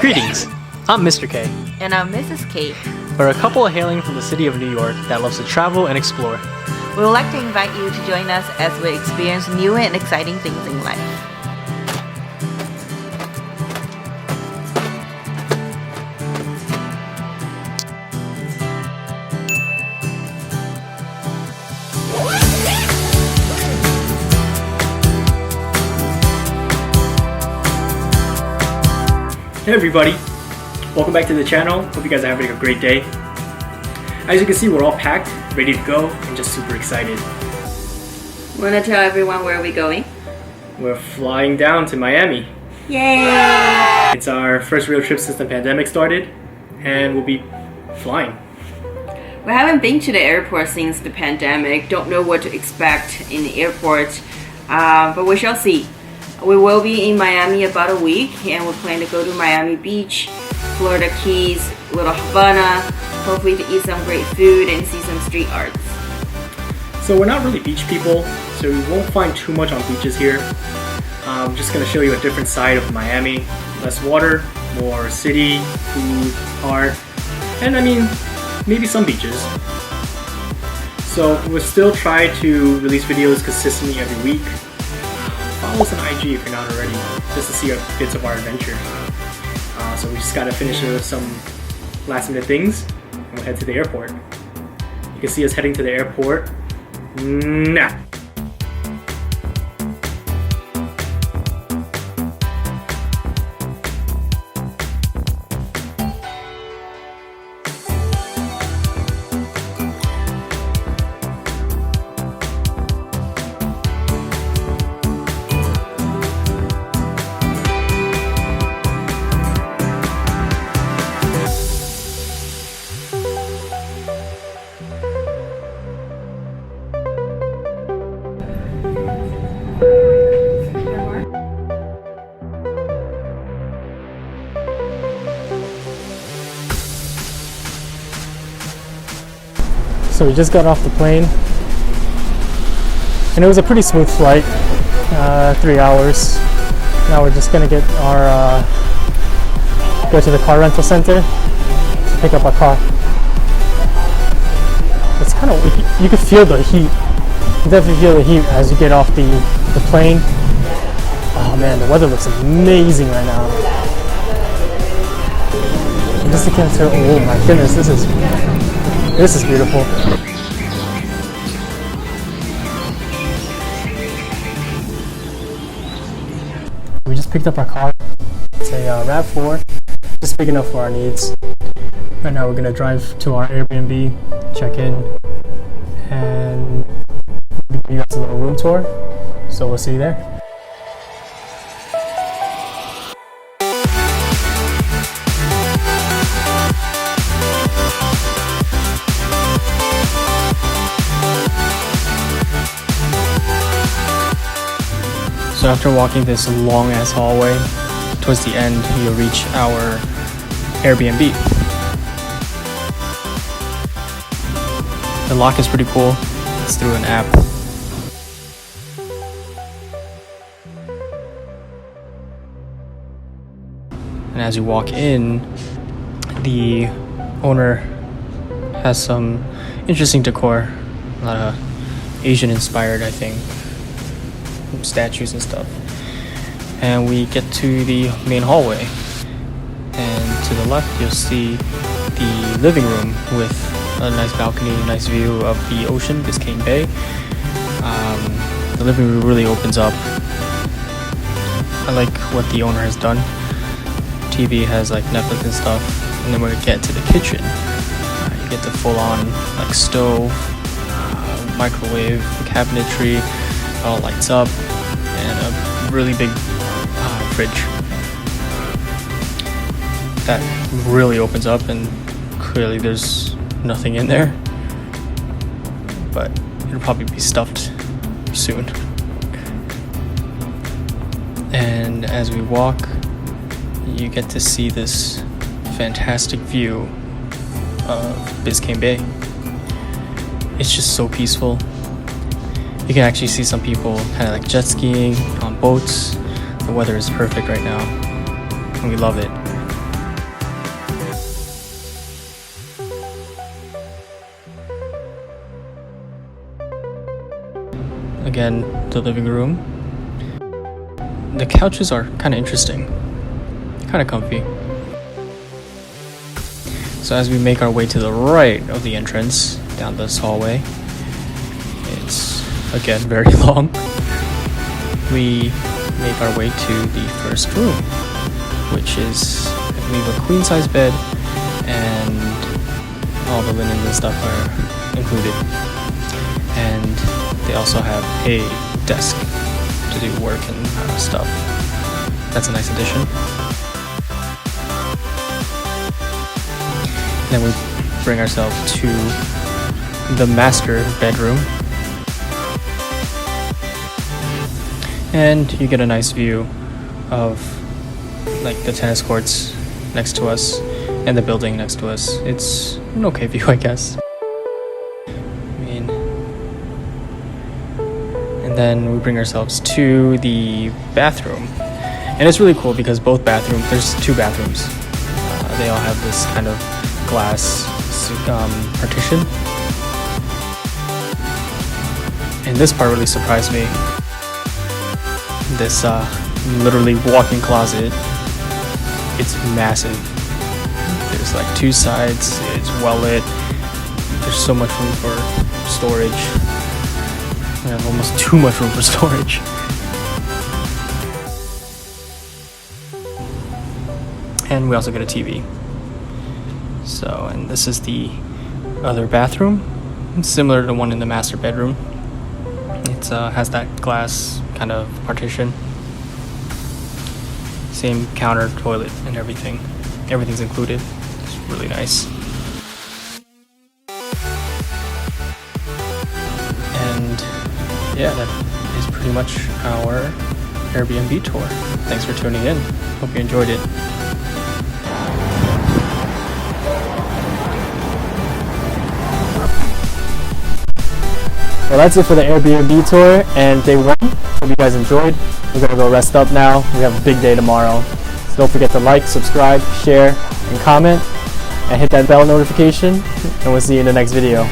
Greetings, I'm Mr. K. And I'm Mrs. K. We're a couple hailing from the city of New York that loves to travel and explore. We would like to invite you to join us as we experience new and exciting things in life. Hey everybody, welcome back to the channel. Hope you guys are having a great day. As you can see, we're all packed, ready to go, and just super excited. Want to tell everyone where we're going? We're flying down to Miami. Yay! It's our first real trip since the pandemic started, and we'll be flying. We haven't been to the airport since the pandemic, don't know what to expect in the airport, but we shall see. We will be in Miami about a week, and we plan to go to Miami Beach, Florida Keys, Little Havana, hopefully to eat some great food and see some street arts. So we're not really beach people, so we won't find too much on beaches here. I'm just going to show you a different side of Miami. Less water, more city, food, art, and I mean, maybe some beaches. So we'll still try to release videos consistently every week. Follow us on IG if you're not already, just to see bits of our adventure. So we just gotta finish some last minute things and we'll head to the airport. You can see us heading to the airport now. So we just got off the plane, and it was a pretty smooth flight, 3 hours. Now we're just gonna get our go to the car rental center to pick up our car. It's kind of, you can feel the heat. You definitely feel the heat as you get off the plane. Oh man, the weather looks amazing right now. Just to get to, oh my goodness, this is beautiful. We just picked up our car. It's a RAV4, just big enough for our needs. Right now we're gonna drive to our Airbnb, check in, and give you guys a little room tour. So we'll see you there. So after walking this long ass hallway, towards the end you'll reach our Airbnb. The lock is pretty cool. It's through an app. And as you walk in, the owner has some interesting decor. A lot of Asian inspired, I think. Statues and stuff. And we get to the main hallway, and to the left you'll see the living room with a nice balcony, nice view of the ocean, Biscayne Bay. The living room really opens up. I like what the owner has done. TV has like Netflix and stuff, and then when we get to the kitchen, you get the full-on like stove, microwave, cabinetry. It all lights up, and a really big fridge that really opens up, and clearly there's nothing in there, but it'll probably be stuffed soon. And as we walk, you get to see this fantastic view of Biscayne Bay. It's just so peaceful. You can actually see some people kind of like jet skiing on boats. The weather is perfect right now, and we love it. again, the living room. The couches are kind of interesting, kind of comfy. So as we make our way to the right of the entrance, down this hallway, it's again very long. We make our way to the first room, which is, I believe, a queen size bed, and all the linen and stuff are included. And they also have a desk to do work and stuff. That's a nice addition. Then we bring ourselves to the master bedroom. And you get a nice view of like the tennis courts next to us and the building next to us. It's an okay view, I guess. And then we bring ourselves to the bathroom. And it's really cool because both bathrooms, there's two bathrooms. They all have this kind of glass partition. And this part really surprised me. This literally walk-in closet. It's massive. There's like two sides. It's well lit. There's so much room for storage. We have almost too much room for storage. And we also get a TV. So, and this is the other bathroom. It's similar to the one in the master bedroom. It has that glass kind of partition. Same counter, toilet, and everything. Everything's included. It's really nice. And yeah, that is pretty much our Airbnb tour. Thanks for tuning in. Hope you enjoyed it. Well, that's it for the Airbnb tour and day one. Hope you guys enjoyed. We're gonna go rest up now. We have a big day tomorrow. So don't forget to like, subscribe, share, and comment, and hit that bell notification, and we'll see you in the next video.